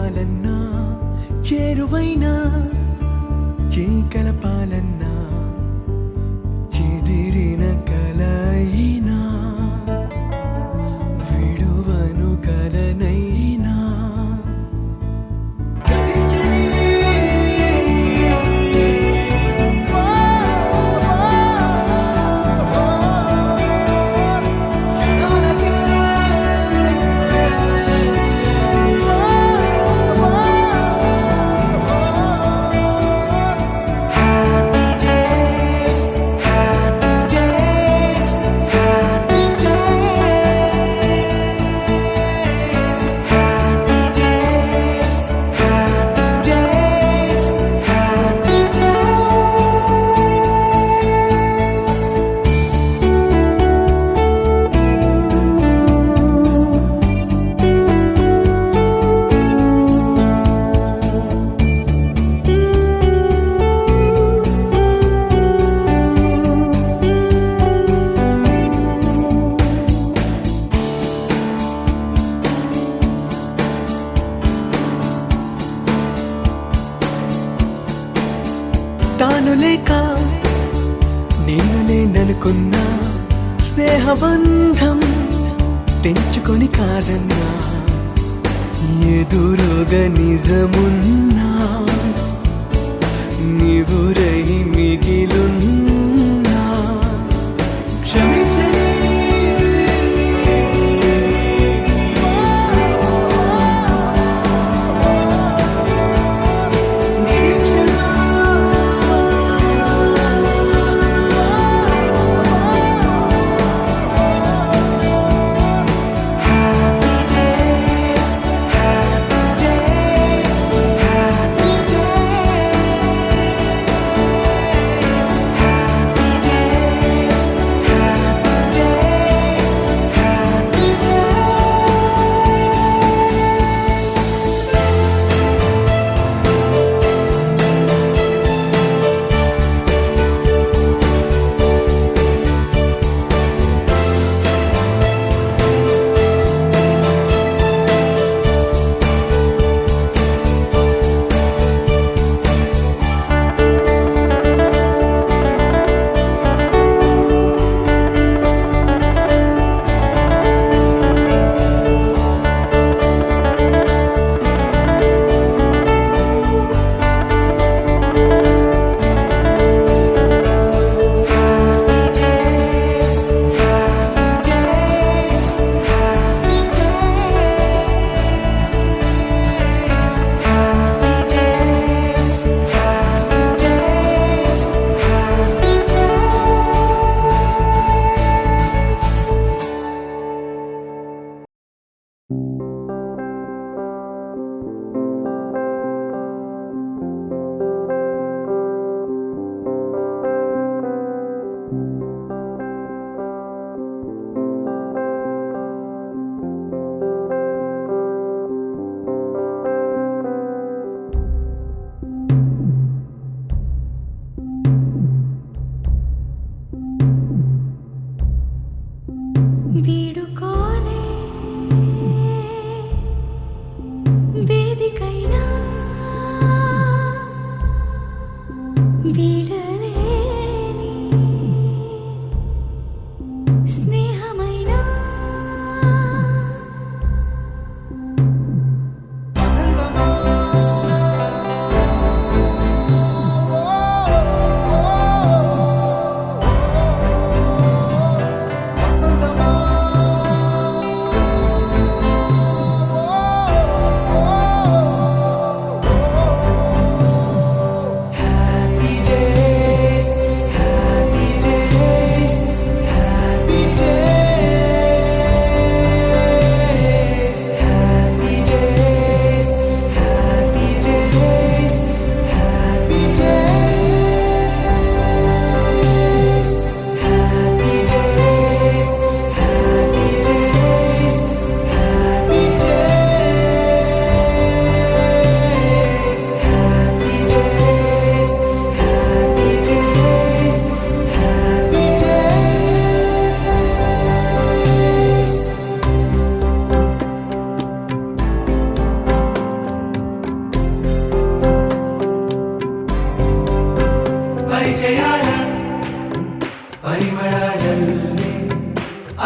కలవాలన్నా చేరువైనా కలపాలన్నా చెదిరిన కలయినా విడువను కలనైనా తాను లేక నేను లేననుకున్నా స్నేహబంధం తెంచుకొని కాదన్నా ఎదురుగా నిజమున్నా నీవురై మిగిలున్నా క్షమించని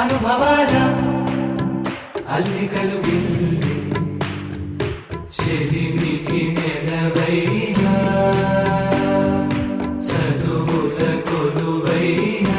అనుభవాల అల్లికలు విల్లి చెలిమికి నెలవైనా చదువుల కొలువైనా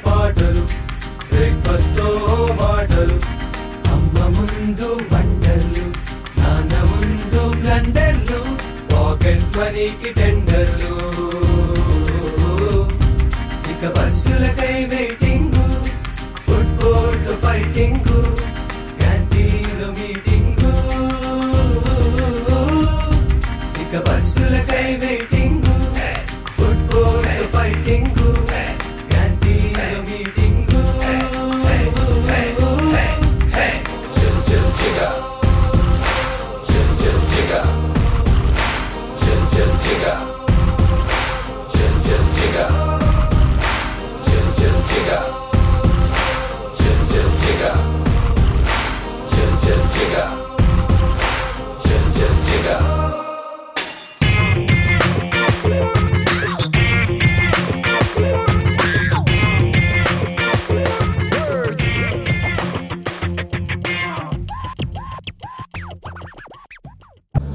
పాటలు బ్రేక్ఫాస్ట్ తో మాటలు అమ్మ ముందు వండర్లు నాన్న ముందు బ్లండర్లు పాకెట్ మనీకి టెండర్లు ఇక బస్సులకై waiting football fighting canteen meeting ఇక బస్సులకై వెయిటింగ్ ఫుట్బాల్ ఫైటింగ్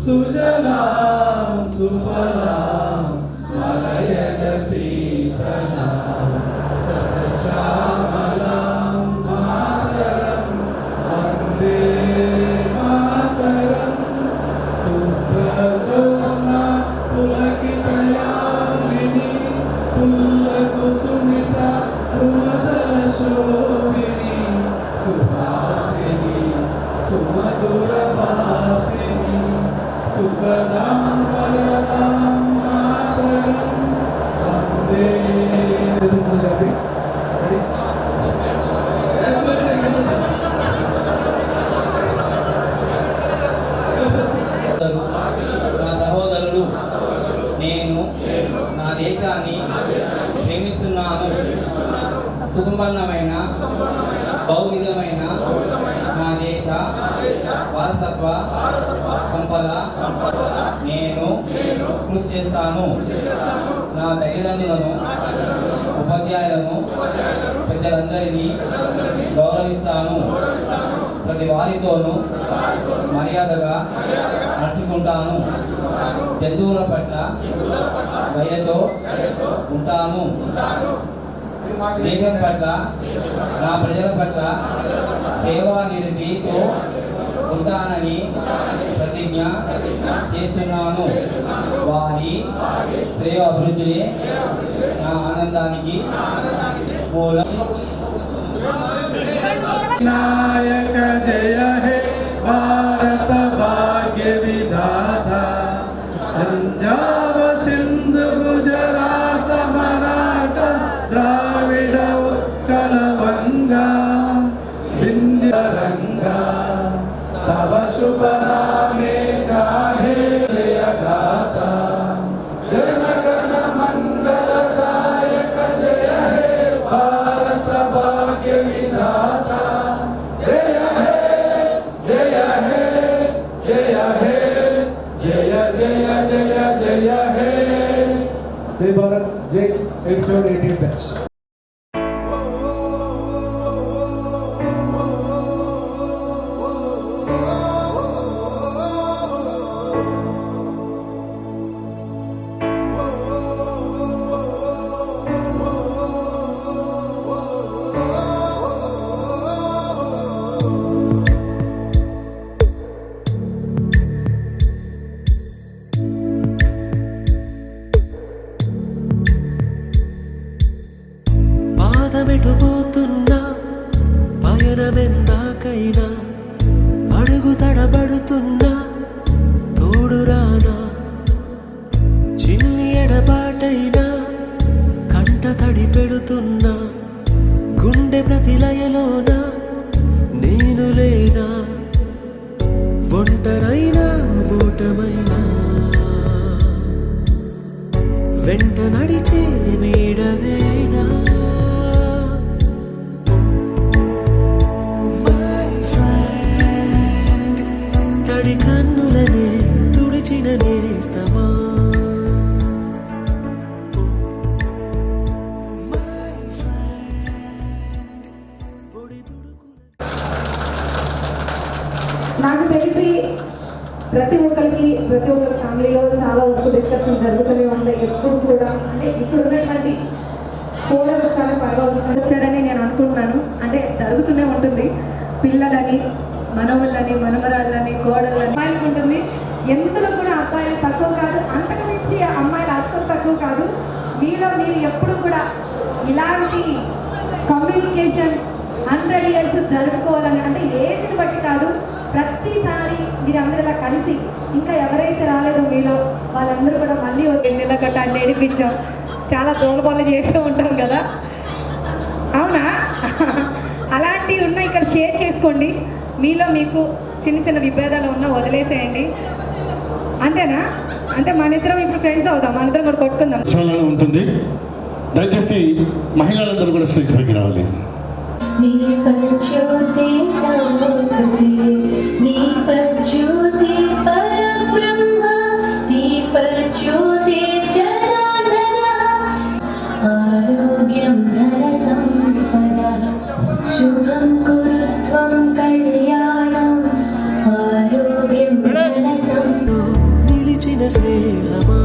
సుజలాం సుఫలాం మలయజ సీతలాం సస్యశ్యామలాం మాతరం వందే మాతరం సుప్రజోత్స్నా పులకితయామిని పుల్లకుసుమిత ధృమదల శోభిని సుహాసిని సుమధుర భాసిని సుఖదాం వరదాం మాతరం వందే నా సహోదరులు నేను నా దేశాన్ని ప్రేమిస్తున్నాను. సుసంపన్నమైన బహువిధమైన నా దేశ వారసత్వ సంపద నేను కృషి చేస్తాను. నా తల్లిదండ్రులను ఉపాధ్యాయులను పెద్దలందరినీ గౌరవిస్తాను. ప్రతి వారితోనూ మర్యాదగా నడుచుకుంటాను. జంతువుల పట్ల దయతో ఉంటాను. దేశం పట్ల నా ప్రజల పట్ల సేవానిరతితో ఉంటానని ప్రతిజ్ఞ చేస్తున్నాను. వారి శ్రేయ అభివృద్ధి నా ఆనందానికి మూలం. नायक जय हे भारत भाग्य विधाता पंजाब सिंध गुजरात मराठा द्राविड उत्कल बंगा विंध्य रंगा तव शुभ नामे गाहे जय गाथा जन गण मंगलदायक जय हे भारत भाग्य विधाता जय हे जय हे जय हे जय जय जय जय हे जय भारत जय 118 बैच। పాదమెటుపోతున్నా పయనమెందాకైనా అడుగు తడబడుతున్నా తోడురానా చిన్ని ఎడబాటైనా కంట తడి పెడుతున్నా గుండె ప్రతిలయలోన నేను లేనా ఒంటరైనా ఓటమైనా వెంట నడిచే నీడవేనా తడి కన్నులనే తుడిచిన నేస్తమా నాకు తెలిసి ప్రతి ఒక్కరికి ప్రతి ఒక్కరి ఫ్యామిలీలో చాలా వరకు డిస్కషన్ జరుగుతూనే ఉంటాయి ఎప్పుడు కూడా. అంటే ఇప్పుడు ఉన్నటువంటి 4 అవర్స్ కానీ 5 అవర్స్ కానీ వచ్చారని నేను అనుకుంటున్నాను. అంటే జరుగుతూనే ఉంటుంది. పిల్లలని మనవళ్ళని మనమరాళ్ళని కోడళ్ళని అమ్మాయిలకు ఉంటుంది. ఎందులో కూడా అబ్బాయిలు తక్కువ కాదు, అంతకు మించి అమ్మాయిలు అస్సలు తక్కువ కాదు. మీలో మీరు ఎప్పుడు కూడా ఇలాంటి కమ్యూనికేషన్ 100 ఇయర్స్ జరుపుకోవాలని, అంటే ఏజ్ని బట్టి కాదు, ప్రతిసారి మీరు అందరూ ఇలా కలిసి ఇంకా ఎవరైతే రాలేదో మీలో వాళ్ళందరూ కూడా మళ్ళీ ఎన్నెల గట్ట నేర్పించాం. చాలా తోలుబోలు చేస్తూ ఉంటాం కదా, అవునా? అలాంటివి ఉన్న ఇక్కడ షేర్ చేసుకోండి. మీలో మీకు చిన్న చిన్న విభేదాలు ఉన్నా వదిలేసేయండి, అంతేనా? అంటే మన ఇద్దరం ఇప్పుడు ఫ్రెండ్స్ అవుతాం, మన ఇద్దరం కూడా కొట్టుకుందాం ఉంటుంది. దయచేసి మహిళలందరూ కూడా స్టేజ్ పైకి రావాలి. दीपज्योति नमोस्तुते दीपज्योति परब्रह्म दीपज्योति जनार्दन आरोग्यं धनसम्पदः शुभं कुरु त्वं कल्याणम् आरोग्यं धनसम्पदः నిలిచిన స్నేహమా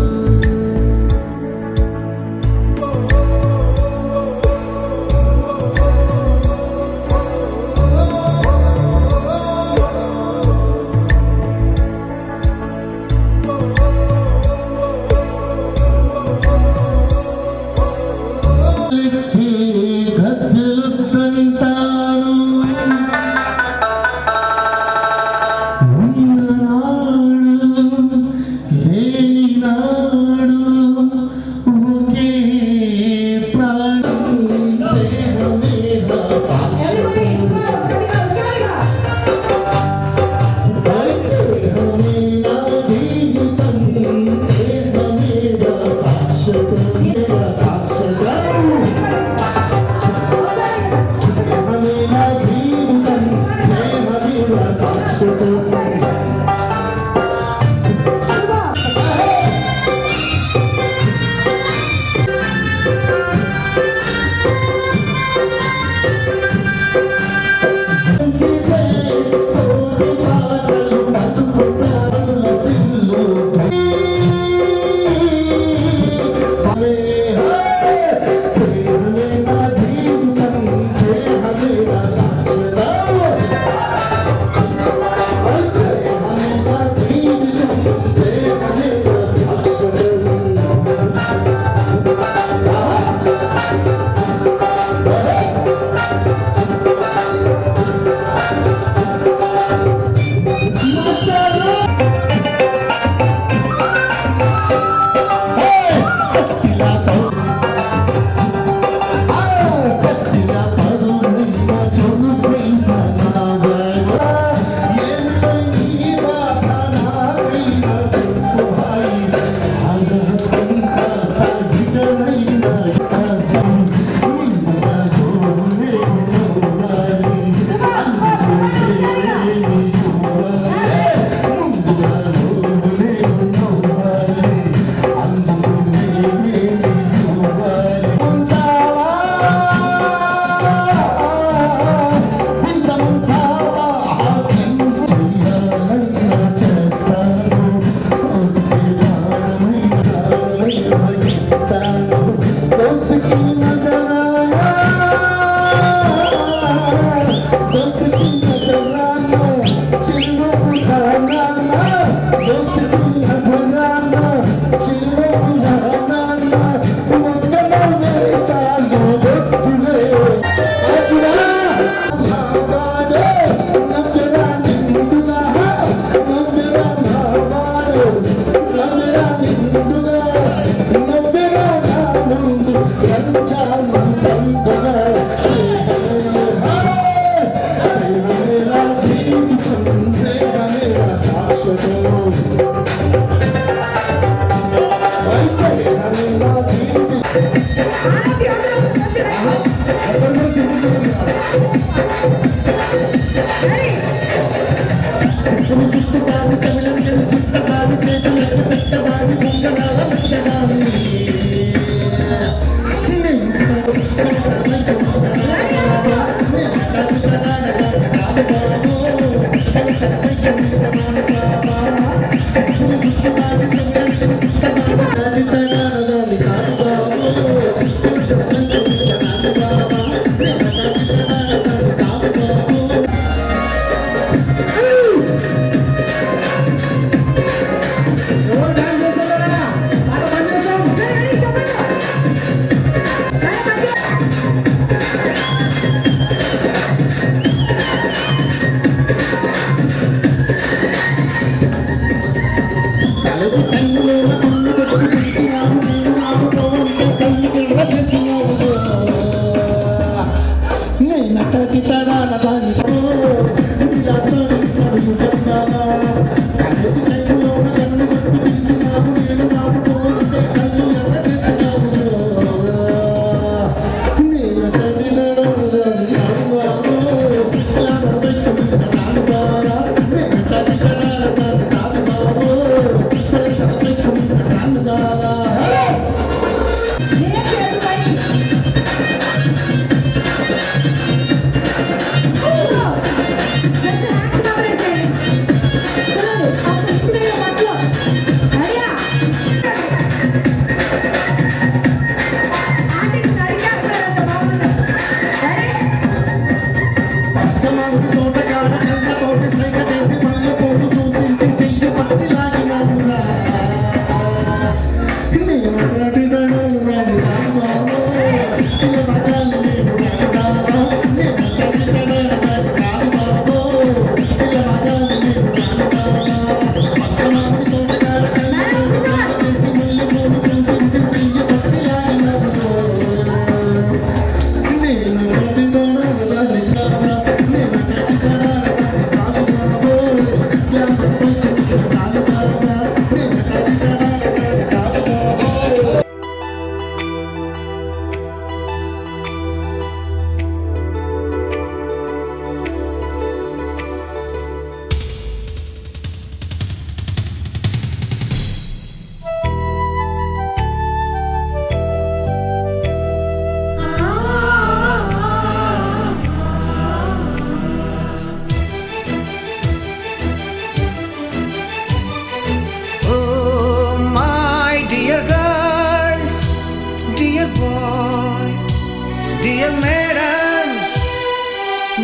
డియర్ మేడమ్స్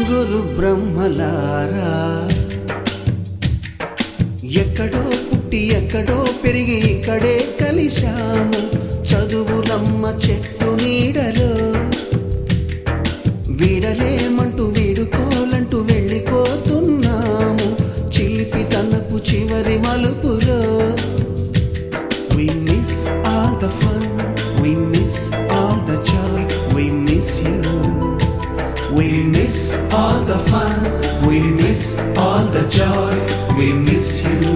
గురు బ్రహ్మలారా ఎక్కడో పుట్టి ఎక్కడో పెరిగి ఇక్కడే కలిశాము చదువులమ్మ చెట్టు నీడలో వీడలేమంటూ వీడుకోలంటూ వెళ్ళిపోతున్నాము చిలిపి తనపు చివరి మలుపులో We miss all the fun, we miss all the joy, we miss you. We miss all the fun, we miss all the joy, we miss you.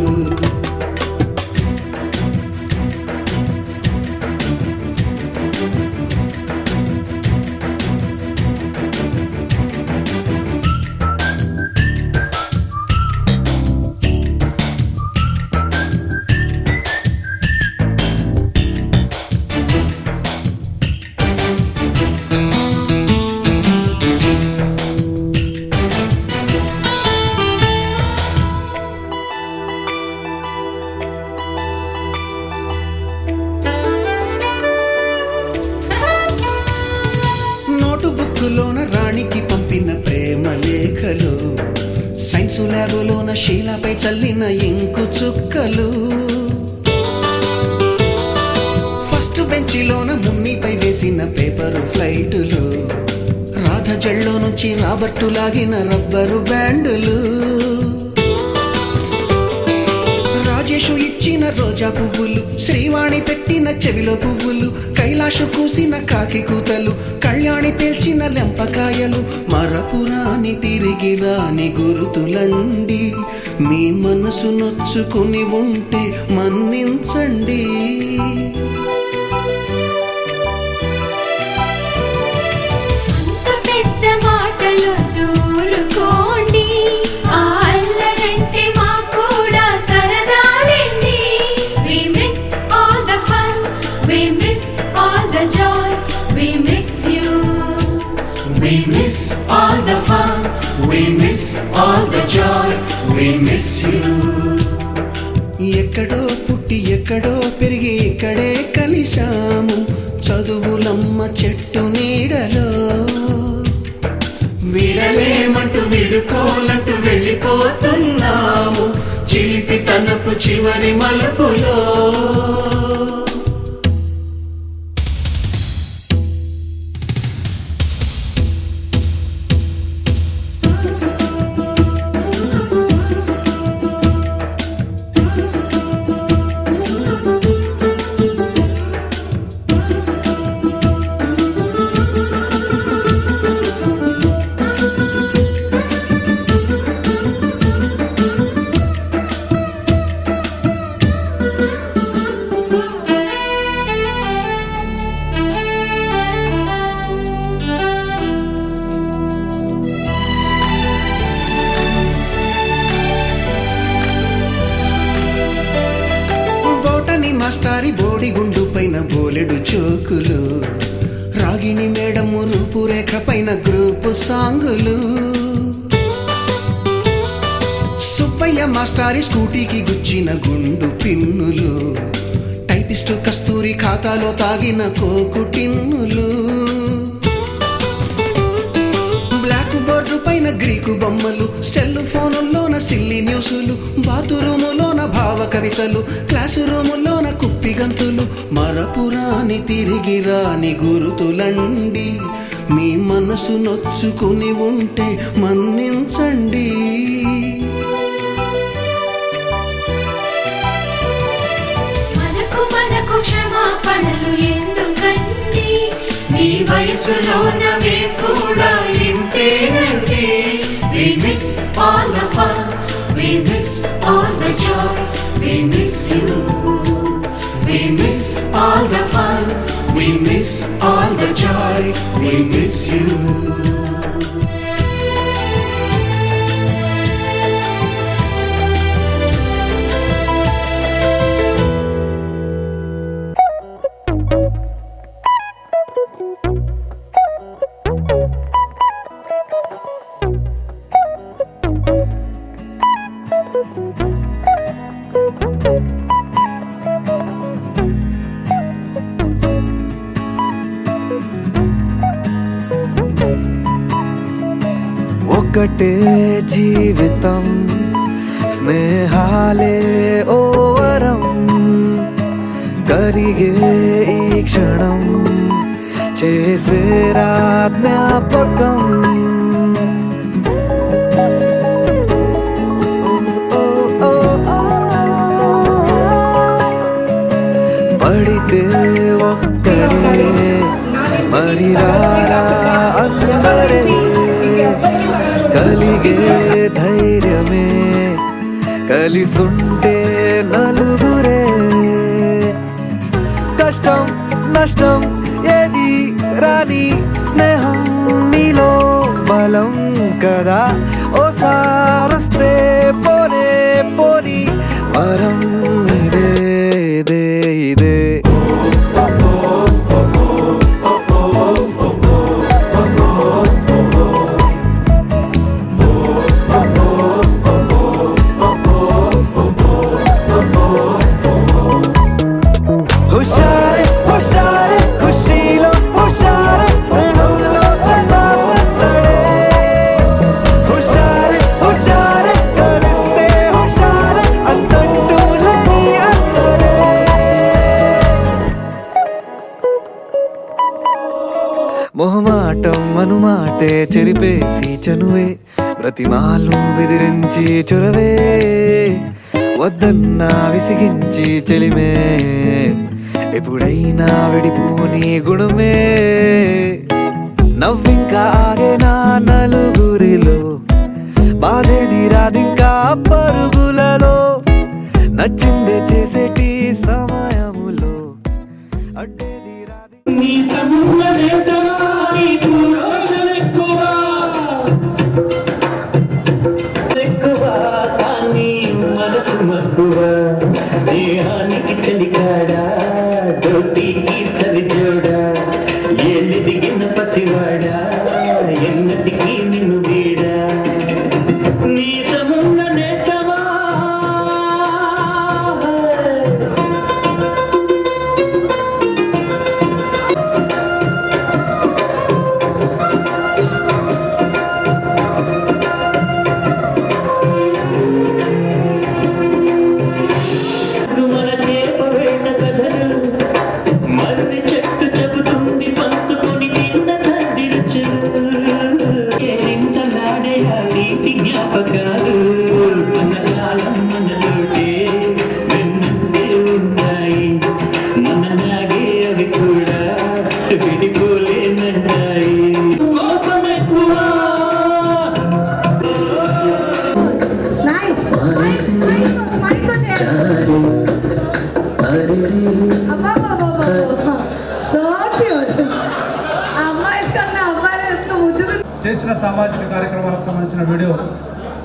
బుక్కులోన రాణికి పంపిన ప్రేమ లేఖలు సైన్స్ ల్యాబులోన శీలాపై చల్లిన ఇంకు చుక్కలు ఫస్ట్ బెంచిలోన మున్నిపై వేసిన పేపరు ఫ్లైటులు రాధ జల్లో నుంచి రాబర్టు లాగిన rubber బ్యాండులు Rajesh ఇచ్చిన రోజా పువ్వులు శ్రీవాణి పెట్టిన చెవిలో పువ్వులు కైలాషు కూసిన కాకి కూతలు కళ్యాణి పేల్చిన లెంపకాయలు మరపురాని తిరిగి రాని గురుతులండి మీ మనసు నొచ్చుకుని ఉంటే మన్నించండి We miss all the joy, we miss you. We miss all the fun, we miss all the joy, we miss you. ఎక్కడో పుట్టి ఎక్కడో పెరిగి ఇక్కడే కలిశాము చదువులమ్మ చెట్టు నీడలో విడలేమంటూ విడుకోలంటూ వెళ్ళిపోతున్నాము చిలిపి తనపు చివరి మలుపులో. మాస్టారి బోడిగుండు పైన బోలెడు చోకులు రాగిణి మేడము రూపురేఖ పైన గ్రూపు సాంగులు సుబ్బయ్య మాస్టారి స్కూటీకి గుచ్చిన గుండు పిన్నులు టైపిస్టు కస్తూరి ఖాతాలో తాగిన కోకు టిన్నులు బ్లాక్ బోర్డు పైన గ్రీకు బొమ్మలు సెల్ ఫోనుల్లోన సిల్లి న్యూసులు బాతురూములోన భావ కవితలు క్లాసు రూములోన కుప్పి గంతులు మరపురాని తిరిగి రాని గురుతులండి మీ మనసు నొచ్చుకుని ఉంటే మన్నించండి. మనకు క్షమాపణలు ఎందుకండి మీ వయసులోన మేము కూడా ఇంతేనండి. We miss all the fun, we miss all the joy, we miss you. We miss all the fun, we miss all the joy, we miss you. ఒకటే జీవితం స్నేహాలే ఓవరం కరిగే ఈ క్షణం చేసే జ్ఞాపకం పడితే ఒక్కడే మరి రారా అందరే కలిగే ధైర్యమే కలిసుంటే నలుగురే కష్టం నష్టం ఏది రాని స్నేహం నీలో బలం కదా ఓసారొస్తే పోనే పోని వరం ఇదే ఇదే ఇదే. మొహమాటం మనుమాటే చెరిపేసి చనువే ప్రతిమాలు బెదిరించి చొరవే వద్దన్నా విసిగించి చెలిమే ఎప్పుడైనా విడిపోని గుణమే నవ్వింకా ఆగే నా నలుగురిలో బాధేది రాదింకా పరుగులలో నచ్చిందే చేసేటి సమయములో అడ్డేది రాది నీ సమూల వేసరాయి ఎక్కువ కానీ మనసు మక్కువ స్నేహానికి చలికాడా దోస్తి చేసిన సామాజిక కార్యక్రమాలకు సంబంధించిన వీడియో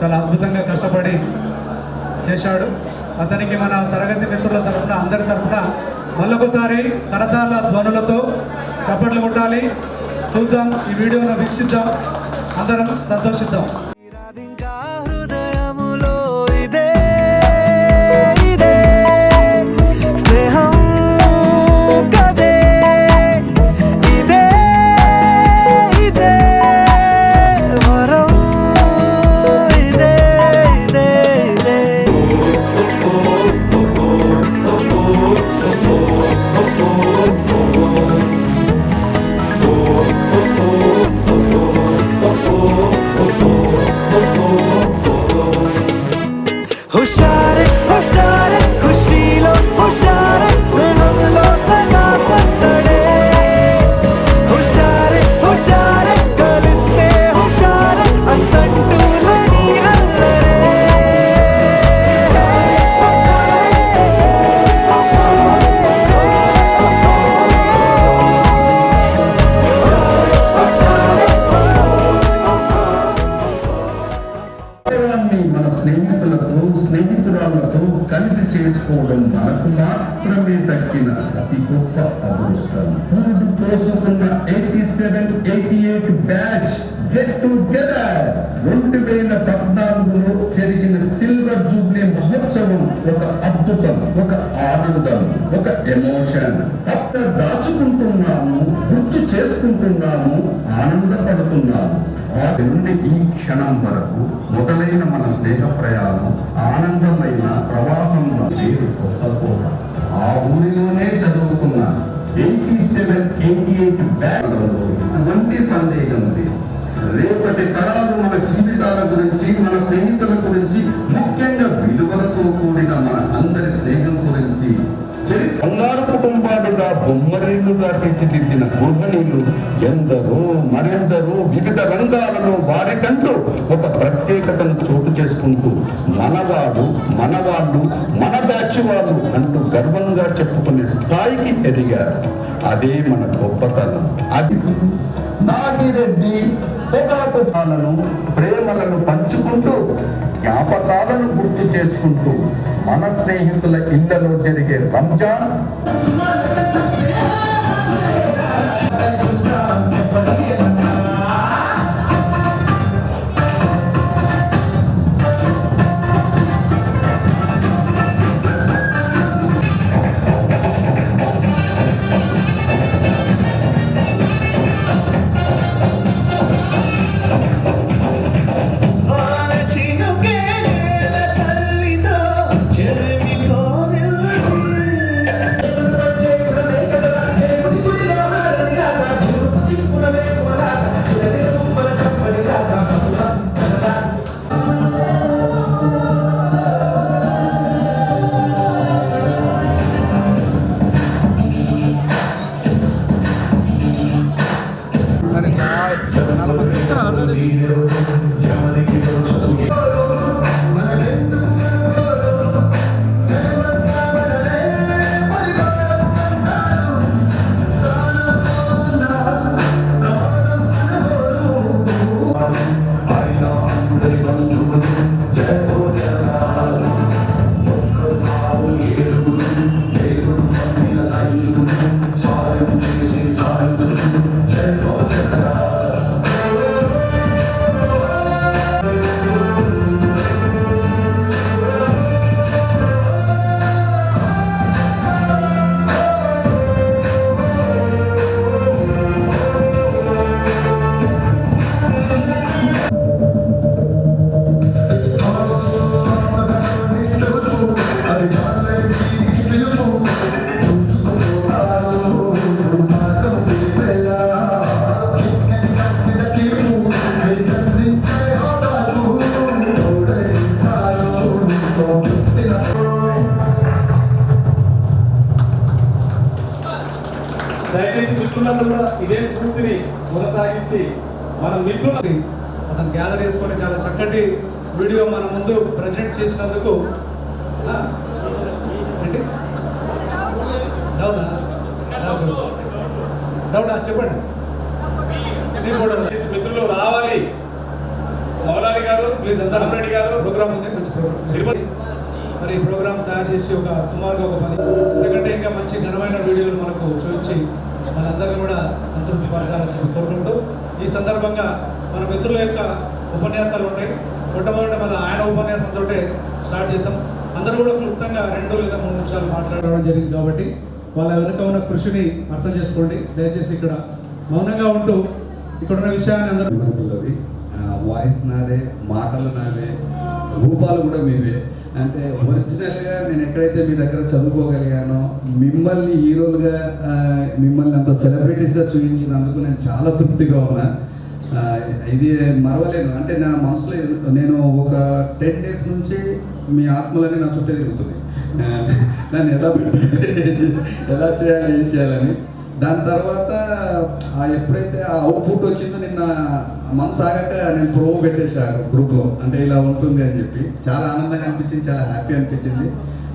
చాలా అద్భుతంగా కష్టపడి చేశాడు. అతనికి మన తరగతి మిత్రుల తరఫున అందరి తరఫున మళ్ళొకసారి కరతాళ ధ్వనులతో చప్పట్లు కొట్టాలి. చూద్దాం, ఈ వీడియోను వీక్షిద్దాం, అందరం సంతోషిద్దాం. రాధింకా హృదయములో ఇదే ఇదే స్నేహం కదే ఇదే ఇదే వరం ఇదే ఇదే ఇదే హుషారే హుషారే ఖుషీలో హుషారే స్నేహంలో సదా సందడే హుషారే హుషారే కలిస్తే హుషారే అంతంటూ లేని అల్లరే మన స్నేహితులతో స్నేహితురాలతో కలిసి చేసుకోవడం మనకు మాత్రమే దక్కిన అతి గొప్ప అదృష్టం. పురుడు పోసుకున్న 87-88 బ్యాచ్ గెట్ టుగెదర్ 2014లో జరిగిన సిల్వర్ జూబ్లీ మహోత్సవం ఒక అద్భుతం, ఒక ఆనందం, ఒక ఎమోషన్. అక్కడ దాచుకుంటున్నాము, గుర్తు చేసుకుంటున్నాము, ఆనందపడుతున్నాము. ఆ నుండి ఈ క్షణం వరకు మొదలైన మన స్నేహ ప్రయాణం ఆనందమైన ప్రవాహంలో పేరు కొత్తకోట. ఆ ఊరిలోనే చదువుకున్న 87-88 బ్యాచ్లో ఎటువంటి సందేహం లేదు. రేపటి తరాలు మన జీవితాల గురించి, మన స్నేహితుల గురించి, ముఖ్యంగా విలువలతో కూడిన మన అందరి స్నేహం గురించి బంగారు కుటుంబాలుగా బొమ్మరీలుగా తీర్చిదిద్దిన గృహిణీలు ఎందరో మరెందరో వివిధ రంగాలలో వారికంటూ ఒక ప్రత్యేకతను చోటు చేసుకుంటూ మనవాడు మనవాళ్ళు మన బ్యాచ్ వాళ్ళు అంటూ గర్వంగా చెప్పుకునే స్థాయికి ఎదిగారు. అదే మన గొప్పతనం. అది నాగిరెడ్డి పొగాకులను ప్రేమలను పంచుకుంటూ జ్ఞాపకాలను గుర్తు చేసుకుంటూ మన స్నేహితుల ఇళ్లలో జరిగే రంజాన్ దయచేసి మిత్రులందరూ కూడా ఇదే స్ఫూర్తిని కొనసాగించి మన మిత్రుల అతను గ్యాదర్ చేసుకొని చాలా చక్కటి వీడియో మన ముందు ప్రజెంట్ చేసినందుకు డౌడా చెప్పండి. మిత్రులు అందరూ రావాలి. మౌలాలి గారు, ప్లీజ్ అందరూ రెడ్డి గారు, ప్రోగ్రామ్ ఉంది, మంచి ప్రోగ్రామ్. మరి ప్రోగ్రామ్ తయారు చేసి ఒక సుమారుగా ఒక 10 ఎందుకంటే ఇంకా మంచి ఘనమైన వీడియోలు మనకు చూపించి మనందరినీ కూడా సంతృప్తి పరచాలని చెప్పి కోరుకుంటూ ఈ సందర్భంగా మన మిత్రుల యొక్క ఉపన్యాసాలు ఉంటాయి. మొట్టమొదటి మన ఆయన ఉపన్యాసంతో స్టార్ట్ చేద్దాం. అందరూ కూడా క్లుప్తంగా 2 లేదా 3 నిమిషాలు మాట్లాడడం జరిగింది కాబట్టి వాళ్ళ వెనుక ఉన్న కృషిని అర్థం చేసుకోండి. దయచేసి ఇక్కడ మౌనంగా ఉంటూ ఇక్కడ ఉన్న విషయాన్ని అందరూ వాయిస్ నాదే, మాటలు నాదే, రూపాలు కూడా మీవే. అంటే ఒరిజినల్గా నేను ఎక్కడైతే మీ దగ్గర చదువుకోగలిగానో, మిమ్మల్ని హీరోలుగా, మిమ్మల్ని అంత సెలబ్రిటీస్గా చూపించినందుకు నేను చాలా తృప్తిగా ఉన్నా. ఇది మరవలేను. అంటే నా మనసులో నేను ఒక 10 days నుంచి మీ ఆత్మలని నా చుట్టూ తిరుగుతుంది. నన్ను ఎలా చేయాలి, ఏం చేయాలని. దాని తర్వాత ఎప్పుడైతే ఆ అవుట్పుట్ వచ్చిందో నిన్న మనసు ఆగాక నేను ప్రోమో పెట్టేశాను గ్రూప్లో. అంటే ఇలా ఉంటుంది అని చెప్పి చాలా ఆనందంగా అనిపించింది, చాలా హ్యాపీ అనిపించింది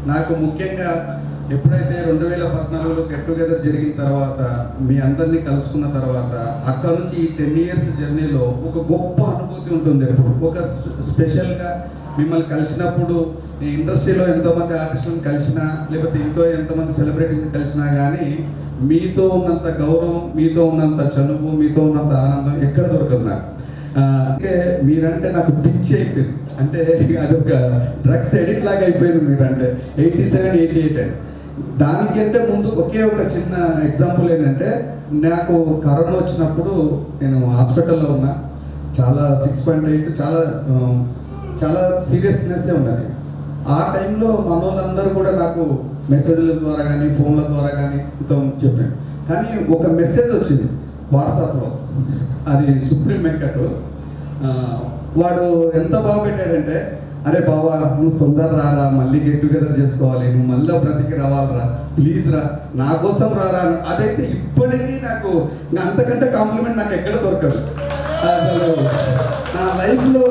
నాకు. ముఖ్యంగా ఎప్పుడైతే 2014లో గెట్ టుగెదర్ జరిగిన తర్వాత మీ అందరినీ కలుసుకున్న తర్వాత అక్కడ నుంచి ఈ 10 years జర్నీలో ఒక గొప్ప అనుభూతి ఉంటుంది. ఎప్పుడు ఒక స్పెషల్గా మిమ్మల్ని కలిసినప్పుడు, ఈ ఇండస్ట్రీలో ఎంతోమంది ఆర్టిస్టులను కలిసినా లేకపోతే ఎంతోమంది సెలబ్రిటీస్ని కలిసినా కానీ మీతో ఉన్నంత గౌరవం, మీతో ఉన్నంత చనువు, మీతో ఉన్నంత ఆనందం ఎక్కడ దొరకదు నాకు. అంటే మీరంటే నాకు పిచ్చి అయిపోయింది. అంటే అదొక డ్రగ్స్ ఎడిట్ లాగా అయిపోయింది మీరంటే. 87, 88 దానికంటే ముందు ఒకే ఒక చిన్న ఎగ్జాంపుల్ ఏంటంటే, నాకు కరోనా వచ్చినప్పుడు నేను హాస్పిటల్లో ఉన్నా. చాలా 6.8 చాలా సీరియస్నెస్సే ఉన్నది. ఆ టైంలో మన వాళ్ళందరూ కూడా నాకు మెసేజ్ల ద్వారా కానీ ఫోన్ల ద్వారా కానీ చెప్పాను. కానీ ఒక మెసేజ్ వచ్చింది వాట్సాప్లో, అది సుప్రీం వెంకట్. వాడు ఎంత బాగా పెట్టాడంటే, అరే బావా నువ్వు తొందర రారా, మళ్ళీ గెట్ టుగెదర్ చేసుకోవాలి, నువ్వు మళ్ళీ బ్రతికి రావాలరా, ప్లీజ్ రా, నా కోసం రారా. అదైతే ఇప్పటికీ నాకు అంతకంటే కాంప్లిమెంట్ నాకు ఎక్కడ దొరకదు. అసలు నా లైఫ్లో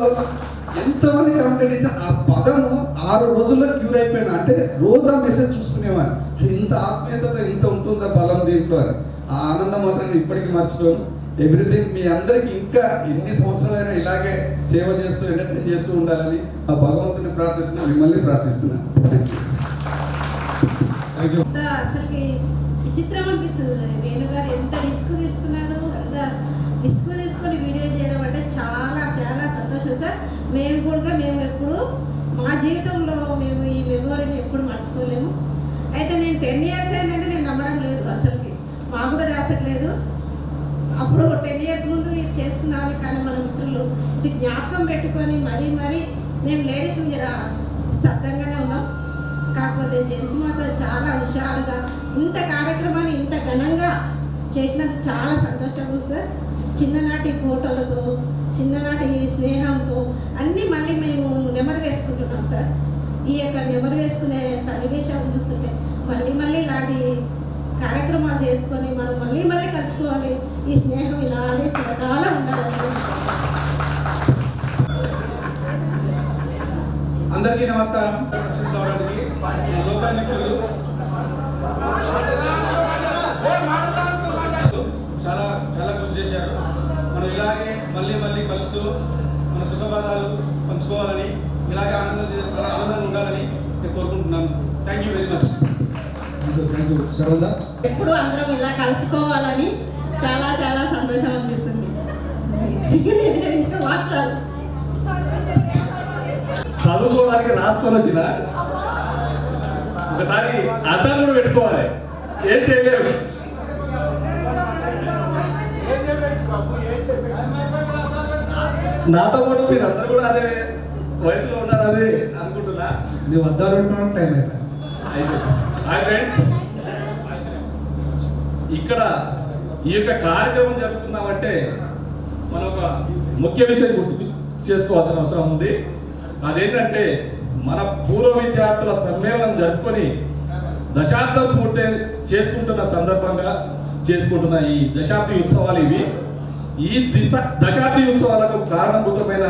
ఎంతమంది కాంప్లిమెంట్ ఇచ్చారు. ఆ పదము 6 రోజుల్లో క్యూర్ అయిపోయినా. అంటే రోజు ఆ మెసేజ్ చూసుకునేవాడిని, ఇంత ఆత్మీయత ఇంత ఉంటుందా బలం దీంట్లో అని. ఆ ఆనందం మాత్రం నేను ఇప్పటికీ మర్చిపోను. ఎవ్రీథింగ్ మీ అందరికి ఇంకా ఎన్ని సంవత్సరాలైనా ఇలాగే సేవ చేస్తూ ఎంటర్టైన్ చేస్తూ ఉండాలని ఆ భగవంతుని ప్రార్థిస్తున్నా, మిమ్మల్ని ప్రార్థిస్తున్నా. అసలుకి విచిత్రం అనిపిస్తుంది. వేణుగారు ఎంత రిస్క్ తీసుకున్నారు, ఎంత రిస్క్ తీసుకొని వీడియో చేయడం అంటే చాలా చాలా సంతోషం సార్. మేము ఎప్పుడు మా జీవితంలో మేము ఈ మెమోరీని ఎప్పుడు మర్చిపోలేము. అయితే నేను 10 years అయిందంటే నేను నమ్మడం లేదు అసలుకి, మాకు కూడా దాసట్లేదు. అప్పుడు 10 years ముందు ఇది చేసుకున్నాను. కానీ మన మిత్రులు ఇది జ్ఞాపకం పెట్టుకొని మరీ మేము లేడీస్ స్తబ్దంగానే ఉన్నాం. కాకపోతే జెంట్స్ మాత్రం చాలా హుషారుగా ఇంత కార్యక్రమాన్ని ఇంత ఘనంగా చేసినందుకు చాలా సంతోషం సార్. చిన్ననాటి ఫోటోలతో, చిన్ననాటి స్నేహంతో అన్నీ మళ్ళీ మేము నెమరు వేసుకుంటున్నాం సార్. ఈ యొక్క నెమరు వేసుకునే సన్నివేశాలు చూస్తుంటే మళ్ళీ ఇలాంటి కార్యక్రమాలు చేసుకొని మనం మళ్ళీ కలుసుకోవాలి. ఈ స్నేహం ఇలాగే చిరకాలం ఉండాలి. అందరికీ నమస్కారం. సక్సెస్ కావడానికి లోకల్ మిత్రులు చాలా చాలా కృషి చేశారు. మనం ఇలాగే మళ్ళీ కలుస్తూ మన సుఖబాధాలు పంచుకోవాలని, ఇలాగే ఆనందంగా ఉండాలని నేను కోరుకుంటున్నాను. Thank you very much. Thank you Sharada. ఎప్పుడు అందరం ఇలా కలుసుకోవాలని చాలా చాలా సంతోషం అనిపిస్తుంది. చదువుకోవడానికి రాసుకొని వచ్చిన ఒకసారి అర్థం కూడా పెట్టుకోవాలి, ఏం చేయలేరు. నాతో పాటు మీరు అందరూ కూడా అదే వయసులో ఉన్నారని అనుకుంటున్నా. నువ్వు అద్దాలు పెట్టుకోవడం టైం హాయ్ ఫ్రెండ్స్, ఇక్కడ ఈ యొక్క కార్యక్రమం జరుపుకున్నామంటే మనం ఒక ముఖ్య విషయం గుర్తు చేసుకోవాల్సిన అవసరం ఉంది. అదేంటంటే మన పూర్వ విద్యార్థుల సమ్మేళనం జరుపుకొని దశాబ్దం పూర్తి చేసుకుంటున్న సందర్భంగా చేసుకుంటున్న ఈ దశాబ్ది ఉత్సవాలు ఇవి. ఈ దశాబ్ది ఉత్సవాలకు కారణభూతమైన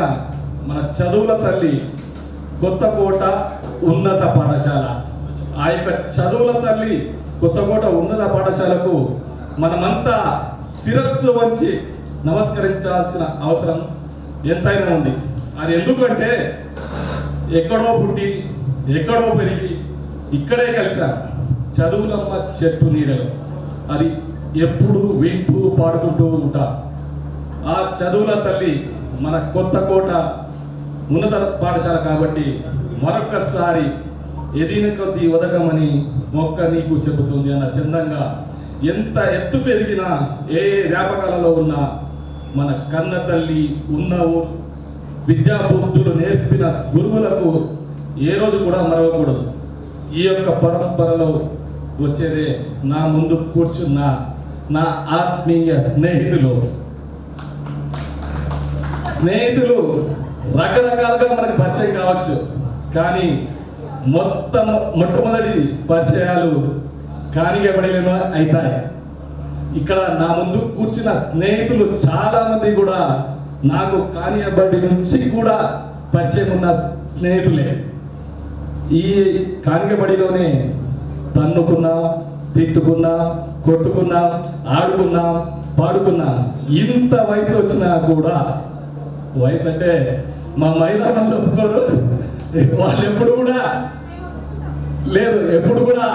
మన చదువుల తల్లి కొత్తకోట ఉన్నత పాఠశాల. ఆ యొక్క చదువుల తల్లి కొత్తకోట ఉన్నత పాఠశాలకు మనమంతా శిరస్సు వంచి నమస్కరించాల్సిన అవసరం ఎంతైనా ఉంది. అది ఎందుకంటే ఎక్కడో పుట్టి ఎక్కడో పెరిగి ఇక్కడే కలిసాను. చదువులమ్మ చెట్టు నీడలు అది ఎప్పుడు వింటూ పాడుకుంటూ ఉంటా. ఆ చదువుల తల్లి మన కొత్తకోట ఉన్నత పాఠశాల కాబట్టి మరొక్కసారి ఎదిగిన కొద్దీ ఉదకమని మొక్క నీకు చెబుతుంది అన్న చందంగా ఎంత ఎత్తుకు ఎదిగినా ఏ వ్యాపకాలలో ఉన్నా మన కన్న తల్లి ఉన్నవు విద్యాబుద్ధులు నేర్పిన గురువులకు ఏ రోజు కూడా మరవకూడదు. ఈ యొక్క పరంపరలో వచ్చేదే నా ముందు కూర్చున్న నా ఆత్మీయ స్నేహితులు రకరకాలుగా మనకి పరిచయం కావచ్చు, కానీ మొట్టమొదటి పరిచయాలు కానిగబడిన అవుతాయి. ఇక్కడ నా ముందు కూర్చున్న స్నేహితులు చాలా మంది కూడా నాకు కానిగబడి నుంచి కూడా పరిచయం ఉన్న స్నేహితులే. ఈ కానిగబడిలోనే తన్నుకున్నాం, తిట్టుకున్నాం, కొట్టుకున్నాం, ఆడుకున్నాం, పాడుకున్నాం. ఇంత వయసు వచ్చినా కూడా, వయసు అంటే మా మైదానంలో ఒప్పుకోరు, వాళ్ళు ఎప్పుడు కూడా లేదు, ఎప్పుడు కూడా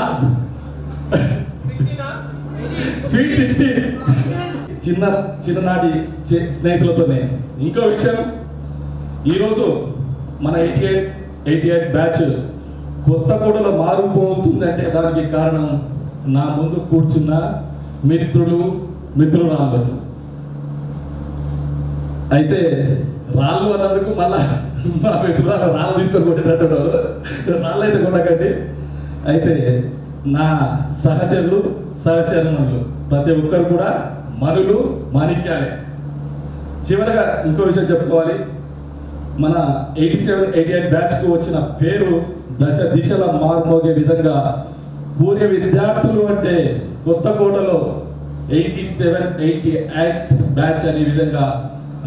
స్వీట్ 16 చిన్ననాటి స్నేహితులతోనే. ఇంకో విషయం, ఈరోజు మన 88 బ్యాచ్ కొత్తగూడలో మారిపోతుందంటే దానికి కారణం నా ముందు కూర్చున్న మిత్రురాళ్ళు. అయితే రాళ్ళు అన్నందుకు మళ్ళా మా మిత్రురాలు రాళ్ళు తీసుకొని కొట్టేటట్టు రాళ్ళు అయితే కొట్టకండి. అయితే నా సహచరులు ప్రతి ఒక్కరు కూడా మనులు మాణిక్యాలే. చివరగా ఇంకో విషయం చెప్పుకోవాలి, మన 87-88 బ్యాచ్కు వచ్చిన పేరు దిశల మారుమోగే విధంగా పూర్వ విద్యార్థులు అంటే కొత్తకోటలో 87-88 బ్యాచ్ అనే విధంగా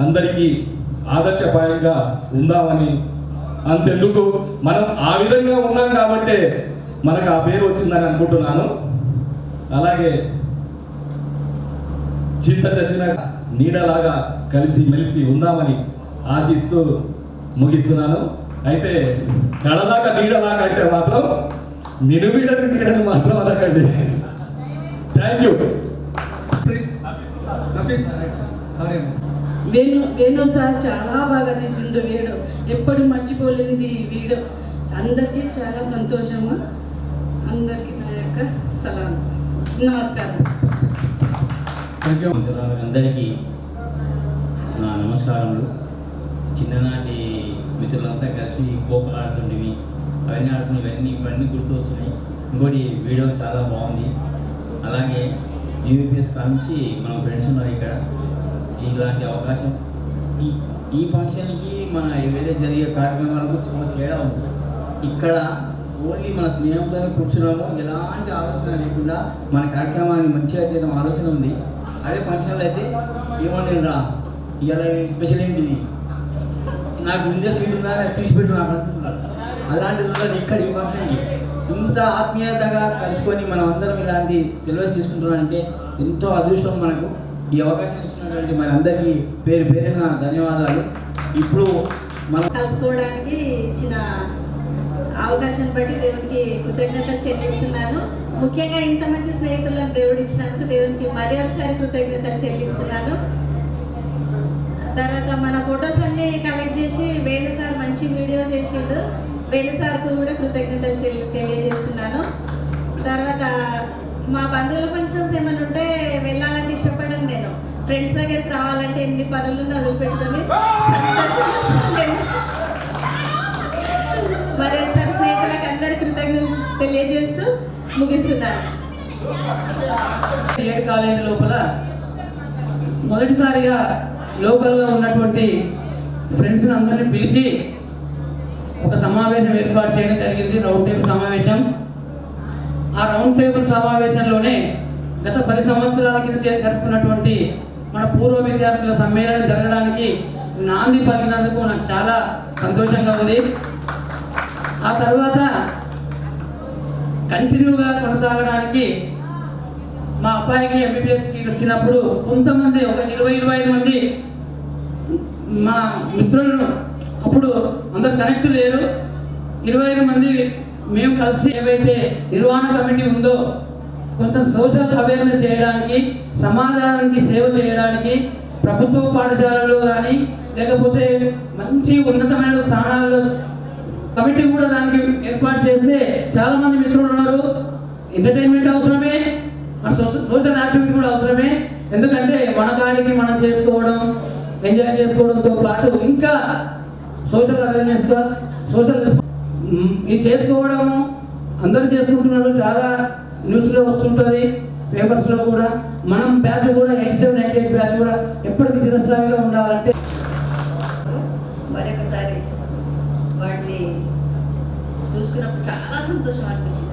అందరికీ ఆదర్శపాయంగా ఉందామని, అంతెందుకు మనం ఆ విధంగా ఉన్నాం కాబట్టి మనకు ఆ పేరు వచ్చిందని అనుకుంటున్నాను. అలాగే చింత చచ్చిన నీడలాగా కలిసి మెలిసి ఉందామని ఆశిస్తూ ముగిస్తున్నాను. అయితే కళలాగా నీడలాగా అంటే మాత్రం నీడని మాత్రం అనకండి. Thank you. వేణు సార్ చాలా బాగా తీసిండు వీడియో, ఎప్పుడు మర్చిపోలేనిది ఈ వీడియో. అందరికీ చాలా సంతోషము. అందరికీ నా యొక్క సలాం, నమస్కారం. అందరికీ నా నమస్కారములు. చిన్ననాటి మిత్రులంతా కలిసి కోపలు ఆడుతుండేవి, అవన్నీ ఆడుతున్నవి ఇవన్నీ గుర్తొస్తున్నాయి. ఇంకోటి వీడియో చాలా బాగుంది. అలాగే యూపీఎస్ కానించి మన ఫ్రెండ్స్ ఉన్నారు ఇక్కడ. ఇలాంటి అవకాశం ఈ ఫంక్షన్కి మన ఏదైతే జరిగే కార్యక్రమాలకు చాలా తేడా ఉంది. ఇక్కడ ఓన్లీ మన స్నేహంతో కూర్చున్నాము, ఎలాంటి ఆలోచన లేకుండా మన కార్యక్రమాన్ని మంచిగా చేయడం ఆలోచన ఉంది. అదే ఫంక్షన్లో అయితే ఏమండి రా ఇలా స్పెషల్ ఏంటిది, నాకు ముందే సీట్ ఉన్నా తీసిపెట్టు నాకు అంటున్నారు. అలాంటిది ఇక్కడ ఈ ఫంక్షన్కి ఇంత ఆత్మీయతగా కలుసుకొని మనం అందరం ఇలాంటి సిలబస్ తీసుకుంటున్నామంటే ఎంతో అదృష్టం మనకు. ఈ అవకాశం ఇచ్చినటువంటి మన అందరికీ పేరున ధన్యవాదాలు. ఇప్పుడు మనం కలుసుకోవడానికి ఇచ్చిన అవకాశం బట్టి దేవునికి కృతజ్ఞతలు చెల్లిస్తున్నాను. ముఖ్యంగా ఇంత మంచి స్నేహితులను దేవుడు ఇచ్చినందుకు దేవునికి మరి ఒకసారి కృతజ్ఞతలు చెల్లిస్తున్నాను. తర్వాత మన ఫొటోస్ అన్ని కలెక్ట్ చేసి వేణు సార్ మంచి వీడియో చేసిండు, వేణు సార్కు కూడా కృతజ్ఞతలు తెలియజేస్తున్నాను. తర్వాత మా బంధువుల ఫంక్షన్స్ ఏమైనా ఉంటే వెళ్ళాలంటే ఇష్టపడను నేను. ఫ్రెండ్స్ దగ్గరికి రావాలంటే ఎన్ని పనులు వదిలిపెట్టుకొని మరి ఒకసారి స్నేహితులకు అందరి కృతజ్ఞతలు తెలియజేస్తూ ముగిస్తున్నాను. కాలేజీ లోపల మొదటిసారిగా లోకల్గా ఉన్నటువంటి ఫ్రెండ్స్ని అందరినీ పిలిచి ఒక సమావేశం ఏర్పాటు చేయడం జరిగింది, రౌండ్ టేబుల్ సమావేశం. ఆ రౌండ్ టేబుల్ సమావేశంలోనే గత 10 సంవత్సరాల కింద జరుపుకున్నటువంటి మన పూర్వ విద్యార్థుల సమ్మేళనం జరగడానికి నాంది పలికినందుకు నాకు చాలా సంతోషంగా ఉంది. ఆ తర్వాత కంటిన్యూగా కొనసాగడానికి మా అబ్బాయికి ఎంబీబీఎస్ సీట్ వచ్చినప్పుడు కొంతమంది ఒక 20-25 మంది మా మిత్రులను, అప్పుడు అందరు కనెక్ట్ లేరు, 25 మంది మేము కలిసి ఏవైతే నిర్వహణ కమిటీ ఉందో కొంత సోషల్ అవేర్నెస్ చేయడానికి, సమాజానికి సేవ చేయడానికి ప్రభుత్వ పాఠశాలలో కానీ లేకపోతే మంచి ఉన్నతమైన స్థానాల్లో కమిటీ కూడా దానికి ఏర్పాటు చేస్తే చాలామంది మిత్రులు ఉన్నారు. ఎంటర్టైన్మెంట్ అవసరమే, సోషల్ యాక్టివిటీ కూడా అవసరమే. ఎందుకంటే మన కాడికి మనం చేసుకోవడం, ఎంజాయ్ చేసుకోవడంతో పాటు ఇంకా సోషల్ అవేర్నెస్గా సోషల్ ఇది చేసుకోవడము అందరూ చేసుకుంటున్నారు. చాలా న్యూస్లో వస్తుంటుంది, పేపర్స్లో కూడా. మనం బ్యాచ్ కూడా 87-88 బ్యాచ్ కూడా ఎప్పటికీ చిరస్థాయిగా ఉండాలంటే మరొకసారి వాటిని చూసుకున్నప్పుడు చాలా సంతోషం అనిపించింది.